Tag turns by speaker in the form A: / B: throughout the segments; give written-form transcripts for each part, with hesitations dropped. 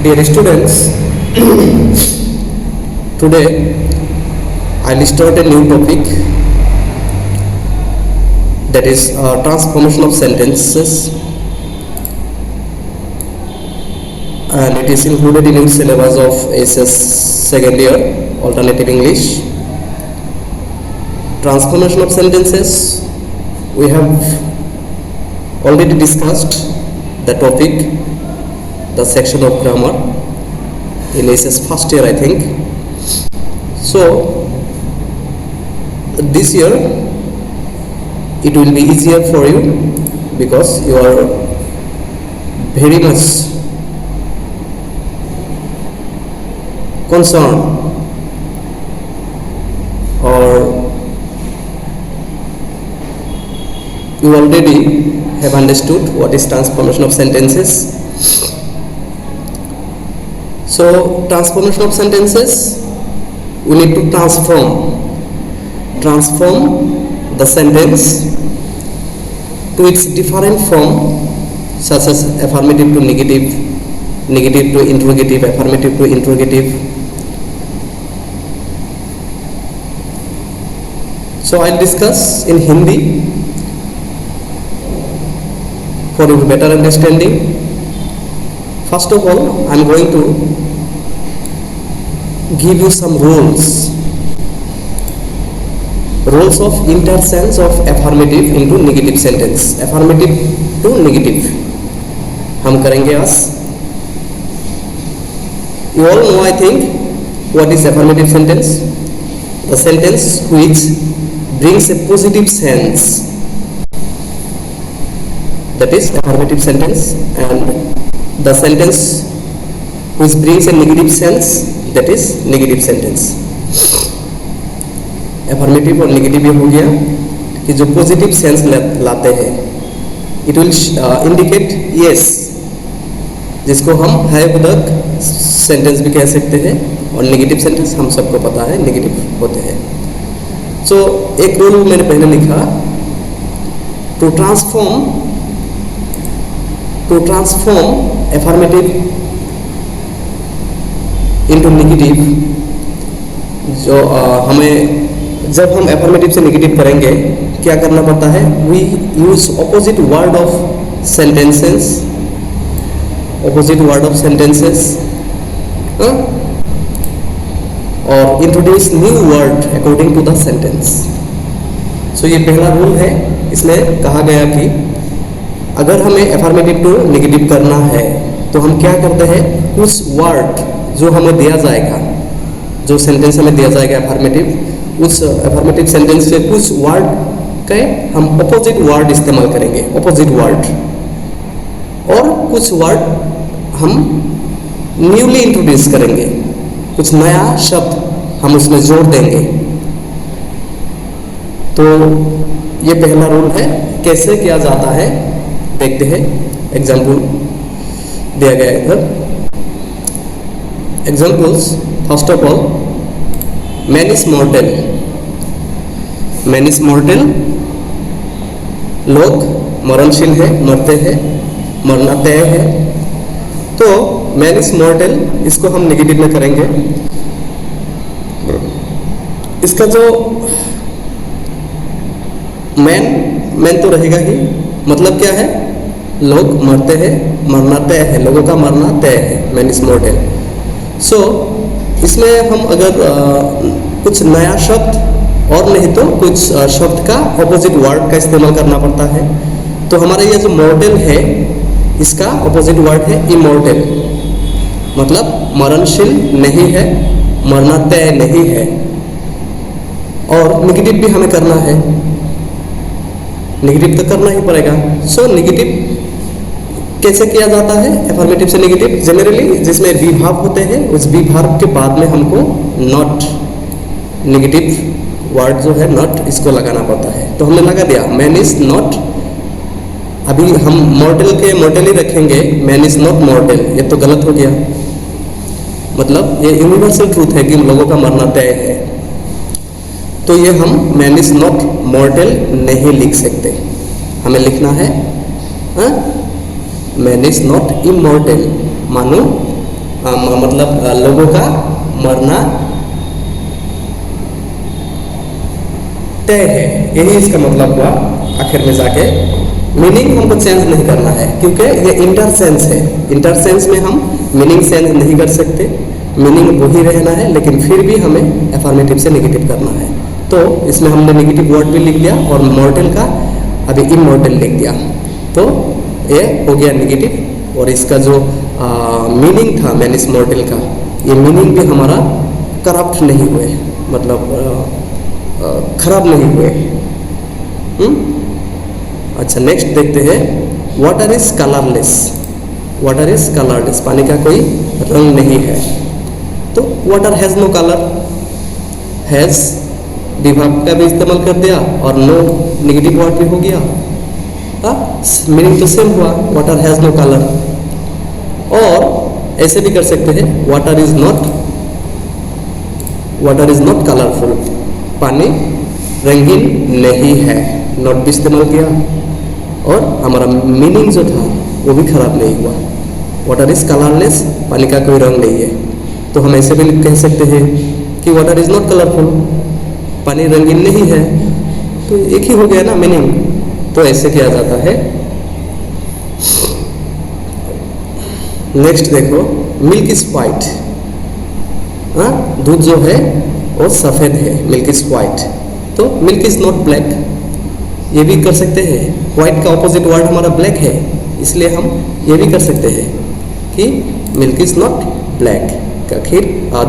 A: Dear students, today I'll start a new topic, that is transformation of sentences, and it is included in your syllabus of SS second year alternative English. Transformation of sentences, we have already discussed the topic, the section of grammar in SS first year, I think. So this year it will be easier for you because you are very much concerned, or you already have understood what is transformation of sentences. So transformation of sentences, we need to transform the sentence to its different form, such as affirmative to negative, negative to interrogative, affirmative to interrogative. So I'll discuss in Hindi for your better understanding. First of all, I'm going to give you some rules of interchange of affirmative into negative sentence, affirmative to negative हम करेंगे आज. You all know, I think, what is affirmative sentence? The sentence which brings a positive sense, that is affirmative sentence, and the sentence which brings a negative sense, that is negative sentence. affirmative और negative ये हो गया कि जो positive sense लाते हैं, it will indicate yes, जिसको हम है बुदक sentence भी कह सकते हैं, और negative sentence हम सबको पता है negative होते हैं. So एक रूल मैंने पहले लिखा, to transform affirmative into negative, जो हमें जब हम affirmative से negative करेंगे क्या करना पड़ता है? We use opposite word of sentences, और introduce new word according to the sentence. So ये पहला रूल है. इसमें कहा गया कि अगर हमें affirmative to negative करना है तो हम क्या करते हैं, कुछ word जो हमें दिया जाएगा, जो सेंटेंस हमें दिया जाएगा affirmative, उस affirmative सेंटेंस से कुछ वर्ड के हम अपोजिट वर्ड इस्तेमाल करेंगे, अपोजिट वर्ड, और कुछ वर्ड हम न्यूली इंट्रोड्यूस करेंगे, कुछ नया शब्द हम उसमें जोड़ देंगे. तो ये पहला रूल है. कैसे किया जाता है देखते हैं. एग्जाम्पल दिया गया है इधर. Examples, first of all, man is मॉर्टल. Man is मॉर्टल, लोग मरणशील है, मरते हैं, मरना तय है. तो मैन इज मॉर्टल, इसको हम नेगेटिव में करेंगे. इसका जो मैन तो रहेगा ही, मतलब क्या है, लोग मरते हैं, मरना तय है, लोगों का मरना तय है, मैन इज मॉर्टल. सो इसमें हम अगर कुछ नया शब्द और नहीं तो कुछ शब्द का ऑपोजिट वर्ड का इस्तेमाल करना पड़ता है. तो हमारा ये जो मॉर्टल है, इसका ऑपोजिट वर्ड है इमॉर्टल, मतलब मरणशील नहीं है, मरना तय नहीं है. और नेगेटिव भी हमें करना है, नेगेटिव तो करना ही पड़ेगा. सो नेगेटिव कैसे किया जाता है? अफर्मेटिव से नेगेटिव जनरली जिसमें बी भाव होते हैं, उस बी भाव के बाद में हमको नॉट, नेगेटिव वर्ड जो है नॉट, इसको लगाना पड़ता है. तो हमने लगा दिया मैन इज नॉट. अभी हम मॉर्टल के मॉर्टल ही रखेंगे, मैन इज नॉट मॉर्टल, ये तो गलत हो गया. मतलब ये यूनिवर्सल ट्रूथ है कि लोगों का मरना तय है. तो ये हम मैन इज नॉट मॉर्टल नहीं लिख सकते, हमें लिखना है मैन इज नॉट इमॉर्टल. मानो मतलब लोगों का मरना तय है, यही इसका मतलब हुआ आखिर में जाके। मीनिंग हमको चेंज नहीं करना है क्योंकि ये इंटरसेंस है, इंटरसेंस में हम मीनिंग चेंज नहीं कर सकते, मीनिंग वही रहना है, लेकिन फिर भी हमें अफर्मेटिव से नेगेटिव करना है। तो इसमें हमने नेगेटिव वर्ड भी लिख लिया और मॉर्टल का अभी इमॉर्टल लिख दिया, तो ये हो गया नेगेटिव। और इसका जो मीनिंग था मैनिस मॉर्टल का, ये मीनिंग भी हमारा करप्ट नहीं हुए, मतलब खराब नहीं हुए। अच्छा, नेक्स्ट देखते हैं, water is colourless. Water is colourless, पानी का कोई रंग नहीं है। तो water has no colour, has विभाग का भी इस्तेमाल कर दिया और नो नेगेटिव वर्ड भी हो गया, मीनिंग तो सेम हुआ, वाटर हैज़ नो कलर। और ऐसे भी कर सकते हैं, वाटर इज नॉट कलरफुल, पानी रंगीन नहीं है, नॉट भी इस्तेमाल किया और हमारा मीनिंग जो था वो भी खराब नहीं हुआ। वाटर इज कलरलेस, पानी का कोई रंग नहीं है। तो हम ऐसे भी कह सकते हैं कि वाटर इज नॉट कलरफुल, पानी रंगीन नहीं है, तो एक ही हो गया ना मीनिंग। तो ऐसे किया जाता है। नेक्स्ट देखो, मिल्क इज वाइट, दूध जो है वो सफ़ेद है, मिल्क इज वाइट। तो मिल्क इज नॉट ब्लैक, ये भी कर सकते हैं। वाइट का ऑपोजिट वर्ड हमारा ब्लैक है, इसलिए हम ये भी कर सकते हैं कि मिल्क इज नॉट ब्लैक, आखिर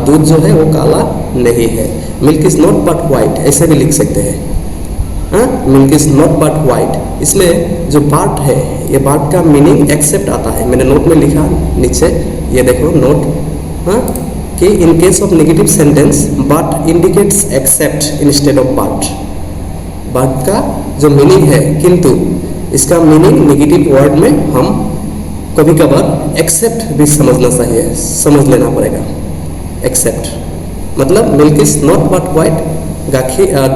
A: दूध जो है वो काला नहीं है। Milk is not but white, ऐसे भी लिख सकते हैं। Milk is not but white, इसमें जो बट है, ये बट का मीनिंग एक्सेप्ट आता है। मैंने नोट में लिखा नीचे, ये देखो नोट, कि in case of negative sentence but indicates except instead of but. But का जो मीनिंग है, किंतु इसका मीनिंग नेगेटिव वर्ड में हम कभी कभार एक्सेप्ट भी समझना चाहिए, समझ लेना पड़ेगा। एक्सेप्ट मतलब milk is not but white,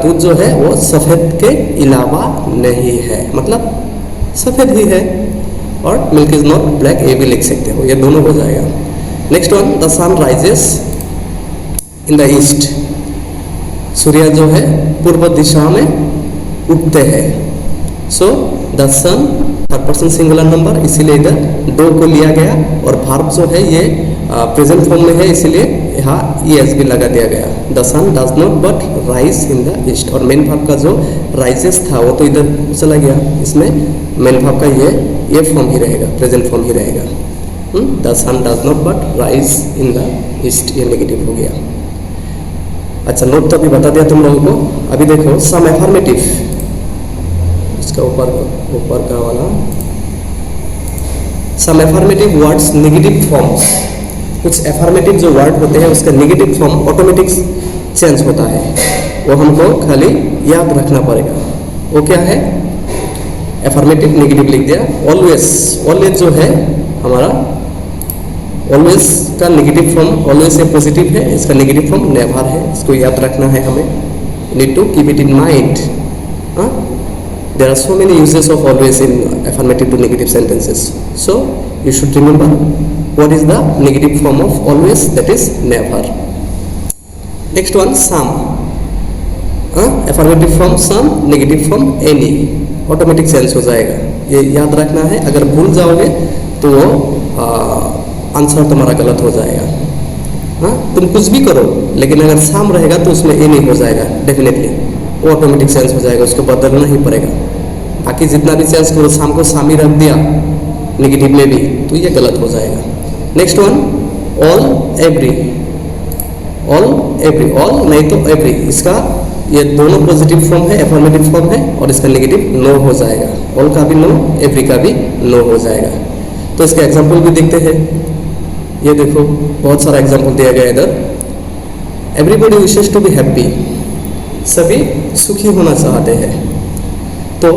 A: दूध जो है वो सफ़ेद के अलावा नहीं है, मतलब सफ़ेद ही है। और मिल्क इज नॉट ब्लैक, ये भी लिख सकते हो, ये दोनों हो जाएगा। Next one, the sun rises in the east, सूर्य जो है पूर्व दिशा में उगते हैं। So the sun third person singular number, इसीलिए इधर डो को लिया गया और वर्ब जो है ये प्रेजेंट फॉर्म में है, इसीलिए यहाँ ईएस भी लगा दिया गया। The sun does not but rise in the east. और मेन वर्ब का जो राइजेस था वो तो इधर चला गया, इसमें मेन वर्ब का ये फॉर्म ही रहेगा, प्रेजेंट फॉर्म ही रहेगा। The sun does not but rise in the east, ये नेगेटिव हो गया। अच्छा, नोट तो अभी बता दिया तुम लोगों को। अभी देखो सम एफर्मेटिव, इसका ऊपर का वाला, सम एफर्मेटिव वर्ड्स नेगेटिव फॉर्म्स। कुछ एफर्मेटिव जो वर्ड होते हैं उसका नेगेटिव फॉर्म ऑटोमेटिक चेंज होता है, वो हमको खाली याद रखना पड़ेगा। वो क्या है? एफर्मेटिव नेगेटिव लिख दिया। ऑलवेज, ऑलवेज जो है हमारा, ऑलवेज का negative form, always say positive है, इसका नेगेटिव फॉर्म नेवर है, इसको याद रखना है हमें। Need to keep it in mind. There are so many uses of always in affirmative to negative sentences. So you should remember what is the negative form of always, that is never. Next one, some. Affirmative form some, negative form any. Automatic sense हो जाएगा, ये याद रखना है। अगर भूल जाओगे तो वो आंसर तुम्हारा गलत हो जाएगा। तुम कुछ भी करो लेकिन अगर साम रहेगा तो उसमें ए नहीं हो जाएगा, डेफिनेटली वो ऑटोमेटिक सेंस हो जाएगा, उसको बदलना ही पड़ेगा। बाकी जितना भी चेंज करो, शाम को सामी रख दिया नेगेटिव में भी, तो ये गलत हो जाएगा। Next one, all every. All every, all नहीं तो एवरी, इसका ये दोनों पॉजिटिव फॉर्म है, एफर्मेटिव फॉर्म है, और इसका नेगेटिव नो हो जाएगा। ऑल का भी नो, एवरी का भी नो हो जाएगा। तो इसका एग्जाम्पल भी देखते हैं। ये देखो बहुत सारा एग्जाम्पल दिया गया इधर। Everybody wishes to be happy, सभी सुखी होना चाहते हैं। तो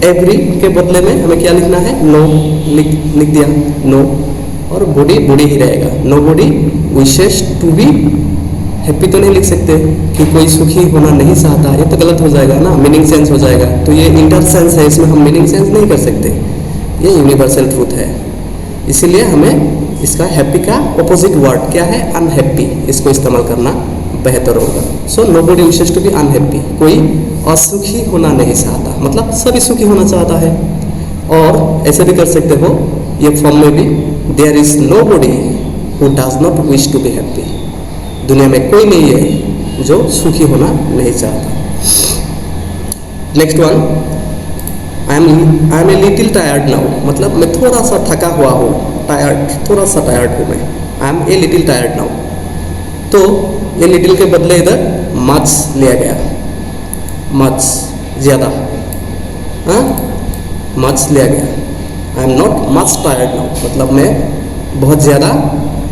A: एवरी के बदले में हमें क्या लिखना है? नो लिख दिया, नो, और बॉडी बॉडी ही रहेगा। Nobody wishes to be happy तो नहीं लिख सकते कि कोई सुखी होना नहीं चाहता, ये तो गलत हो जाएगा ना, मीनिंग सेंस हो जाएगा। तो ये इंटरसेंस है, इसमें हम मीनिंग सेंस नहीं कर सकते, ये यूनिवर्सल ट्रूथ है। इसीलिए हमें इसका हैप्पी का ऑपोजिट वर्ड क्या है? अनहैप्पी। इसको इस्तेमाल करना बेहतर होगा। So nobody wishes to be unhappy, कोई असुखी होना नहीं चाहता, मतलब सभी सुखी होना चाहता है। और ऐसे भी कर सकते हो ये फॉर्म में भी, there is nobody who does not wish to be happy. दुनिया में कोई नहीं है जो सुखी होना नहीं चाहता। Next one, I am a little tired now, मतलब मैं थोड़ा सा थका हुआ हूँ, टायर्ड, थोड़ा सा टायर्ड हूँ मैं। I am a little tired now, तो ये लिटिल के बदले इधर मच लिया गया, मच ज़्यादा, हाँ मच लिया गया। I am not much tired now, मतलब मैं बहुत ज़्यादा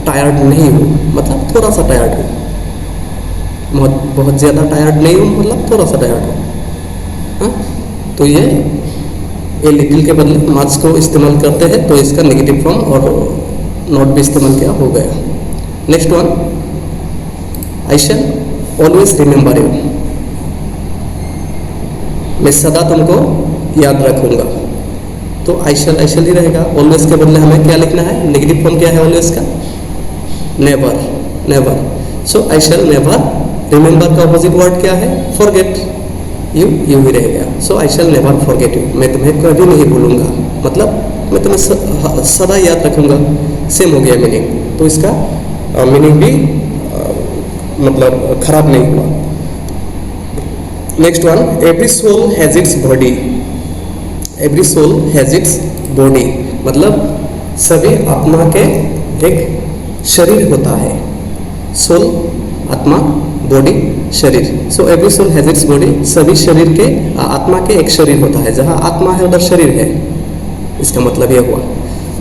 A: टायर्ड नहीं हूँ, मतलब थोड़ा सा टायर्ड हूँ। बहुत ज़्यादा टायर्ड नहीं हूँ, मतलब थोड़ा सा टायर्ड हूँ, हाँ। तो ये ए लिटिल के बदले मच को इस्तेमाल करते हैं, तो इसका नेगेटिव फॉर्म और नॉट भी इस्तेमाल किया हो गया। Next one, I shell always remember you, मैं सदा तुमको याद रखूंगा। तो आई शैल ही रहेगा। ऑलवेज के बदले हमें क्या लिखना है? नेगेटिव फॉर्म क्या है ऑलवेज का? Never, never. So I shall never, remember का अपोजिट वर्ड क्या है? फॉरगेट, यू ही रहेगा। So I shall never forget you, मैं तुम्हें कभी नहीं भूलूंगा, मतलब मैं तुम्हें सदा याद रखूंगा। सेम हो गया मीनिंग, तो इसका मीनिंग भी मतलब खराब नहीं हुआ। Next one, every soul has its body, every soul has its body, मतलब सभी आत्मा के एक शरीर होता है। सोल आत्मा, बॉडी शरीर। So every soul has its body, सभी शरीर के आत्मा के एक शरीर होता है। जहाँ आत्मा है उधर शरीर है, इसका मतलब यह हुआ।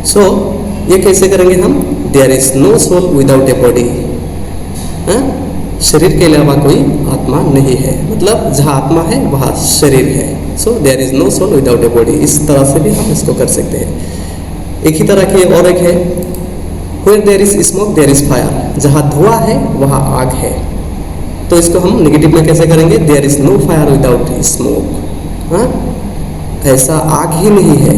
A: सो ये कैसे करेंगे हम? There is no soul without a body, शरीर के अलावा कोई आत्मा नहीं है, मतलब जहाँ आत्मा है वहाँ शरीर है। So there is no soul without a body, इस तरह से भी हम इसको कर सकते हैं। एक ही तरह की और एक है, where there is smoke there is fire, जहाँ धुआं है वहाँ आग है। तो इसको हम नेगेटिव में कैसे करेंगे? There is no fire without smoke, हाँ ऐसा आग ही नहीं है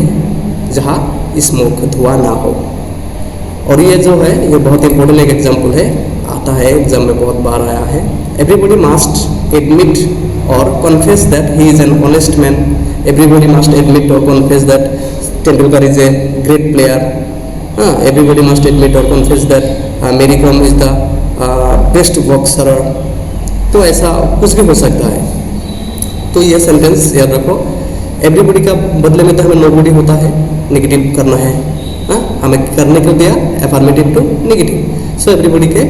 A: जहाँ स्मोक धुआं ना हो। और ये जो है ये बहुत इंपॉर्टेंट एक एग्जाम्पल है, आता है एग्जाम में बहुत बार आया है। एवरीबॉडी मस्ट एडमिट और confess that he is an honest man, everybody must admit और confess that Tendulkar is a great player, हाँ एवरीबॉडी मस्ट एडमिट और confess that Mary Kom is the best boxer. तो ऐसा कुछ भी हो सकता है। तो ये सेंटेंस याद रखो, एवरीबॉडी का बदले में तो हमें नोबॉडी होता है, नेगेटिव करना है, हाँ हमें करने को दिया affirmative to negative. So everybody के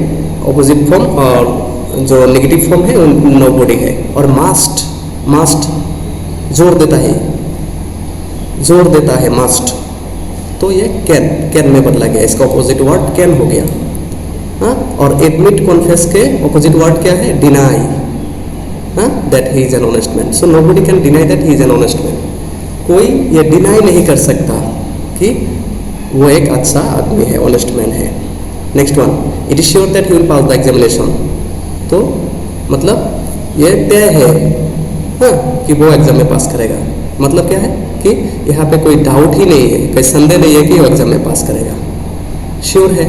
A: ऑपोजिट फॉर्म और जो नेगेटिव फॉर्म है वो नोबॉडी है। और मास्ट, मास्ट जोर देता है, जोर देता है मास्ट, तो ये कैन, कैन में बदला गया, इसका ऑपोजिट वर्ड कैन हो गया, हाँ। और एडमिट कॉन्फेस के ऑपोजिट वर्ड क्या है? डिनाई, हाँ that he is an honest man. So nobody can deny that he is an honest man, कोई ये डिनाई नहीं कर सकता कि वो एक अच्छा आदमी है, ऑनेस्ट मैन है। Next one, it is sure that he will pass the examination, तो मतलब ये तय है, हाँ कि वो एग्जाम में पास करेगा। मतलब क्या है कि यहाँ पे कोई डाउट ही नहीं है, कोई संदेह नहीं है कि वो एग्जाम में पास करेगा, श्योर है।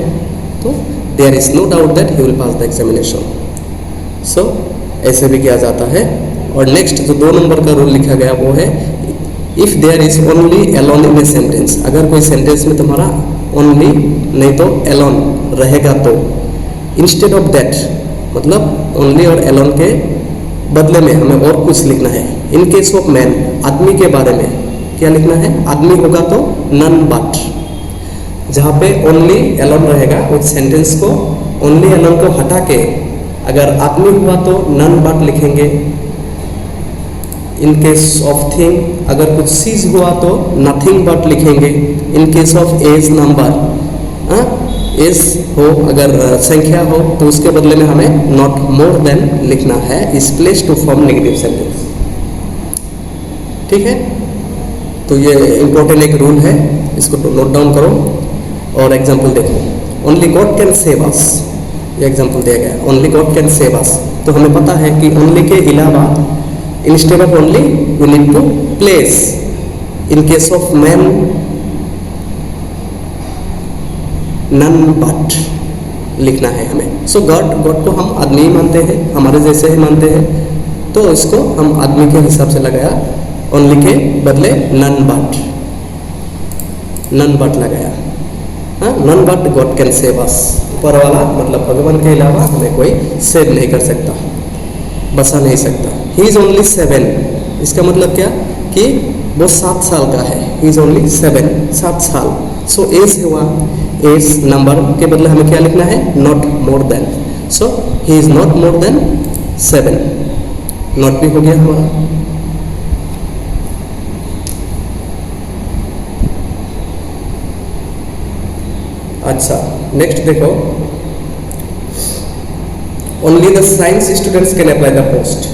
A: तो there is no doubt that he will pass the examination. So ऐसे भी किया जाता है। और नेक्स्ट जो 2 नंबर का रूल लिखा गया वो है, if there is only alone in a sentence, अगर कोई सेंटेंस में तुम्हारा ओनली नहीं तो एलोन रहेगा तो इंस्टेड ऑफ दैट, मतलब ओनली और एलोन के बदले में हमें और कुछ लिखना है। इन केस ऑफ मैन, आदमी के बारे में क्या लिखना है? आदमी होगा तो नन बट, जहाँ पे ओनली एलोन रहेगा उस सेंटेंस को ओनली एलोन को हटा के अगर आदमी हुआ तो नन बट लिखेंगे। इन केस ऑफ थिंग, अगर कुछ चीज हुआ तो नथिंग बट लिखेंगे। In case of as number, as हो अगर संख्या हो तो उसके बदले में हमें नॉट मोर देन लिखना है, is place to form negative sentence. ठीक है, तो ये इंपॉर्टेंट एक रूल है, इसको नोट डाउन करो और एग्जाम्पल देखो। Only God can save us, ये एग्जाम्पल दिया गया, only God can save us. तो हमें पता है कि ओनली के अलावा instead of only we need to place. In case of man none but लिखना है हमें। सो गॉड, गॉड को हम आदमी ही मानते हैं, हमारे जैसे ही मानते हैं, तो इसको हम आदमी के हिसाब से लगाया, ओनली के बदले नन बट लगाया। हाँ, none but God can save us. ऊपर वाला मतलब भगवान के अलावा हमें कोई सेव नहीं कर सकता, बचा नहीं सकता। ही इज़ ओनली 7, इसका मतलब क्या कि वो 7 साल का है। ही इज़ ओनली 7 साल। सो एज हुआ, एज नंबर के बदले हमें क्या लिखना है, not more than. So he is not more than 7, not भी हो गया हमारा। अच्छा, नेक्स्ट देखो, only the science students can apply the post.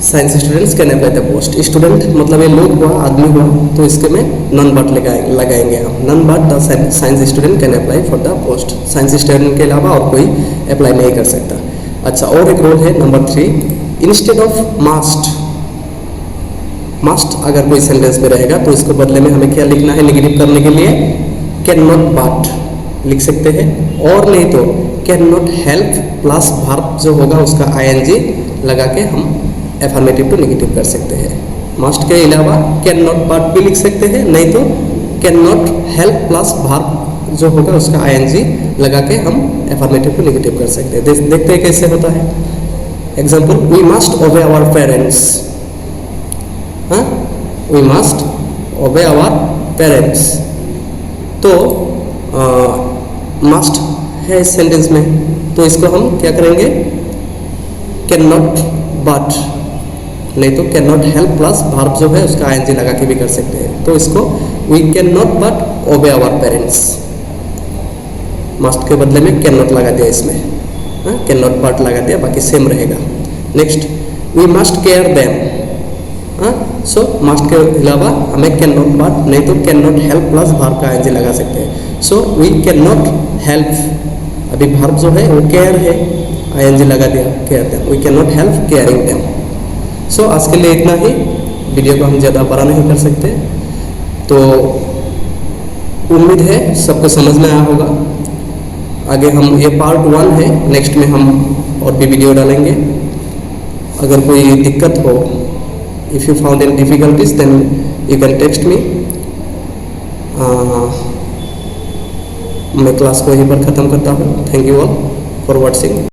A: Science students can apply the post. Student मतलब ये लोग हुआ, आदमी हुआ, तो इसके में नन बट लगाएंगे हम। None but the science student can apply for the post. Science student के अलावा और कोई अप्लाई नहीं कर सकता। अच्छा, और एक रूल है नंबर 3, इंस्टेड ऑफ मास्ट। मास्ट अगर कोई सेंटेंस में रहेगा तो इसको बदले में हमें क्या लिखना है, नेगेटिव करने के लिए कैन नॉट बट लिख सकते हैं, और नहीं तो can not help plus verb जो होगा उसका ing लगा के हम एफर्मेटिव टू नेगेटिव कर सकते हैं। मस्ट के अलावा कैन नॉट बट भी लिख सकते हैं, नहीं तो can not help plus verb जो होगा उसका ing लगा के हम एफर्मेटिव टू नेगेटिव कर सकते हैं। देखते हैं कैसे होता है। Example, we must obey our parents. हाँ, we must obey our parents. तो मस्ट है इस सेंटेंस में, तो इसको हम क्या करेंगे, कैन नॉट बट, नहीं तो can not help plus verb जो है उसका ing लगा के भी कर सकते हैं। तो इसको we can not but obey our parents, must के बदले में कैन नॉट लगा दिया इसमें, कैन नॉट बट लगा दिया, बाकी सेम रहेगा। Next, we must care them. So must के अलावा हमें कैन नॉट बट, नहीं तो can not help plus verb का ing लगा सकते हैं। So we can not help, अभी वर्ब जो है वो केयर है, ing लगा दिया care them, we can not help caring them. So आज के लिए इतना ही, वीडियो को हम ज़्यादा बड़ा नहीं कर सकते। तो उम्मीद है सबको समझ में आया होगा। आगे हम, ये पार्ट 1 है, नेक्स्ट में हम और भी वीडियो डालेंगे। अगर कोई दिक्कत हो, if you found any difficulties then you can text me. मैं क्लास को यहीं पर ख़त्म करता हूँ। Thank you all for watching.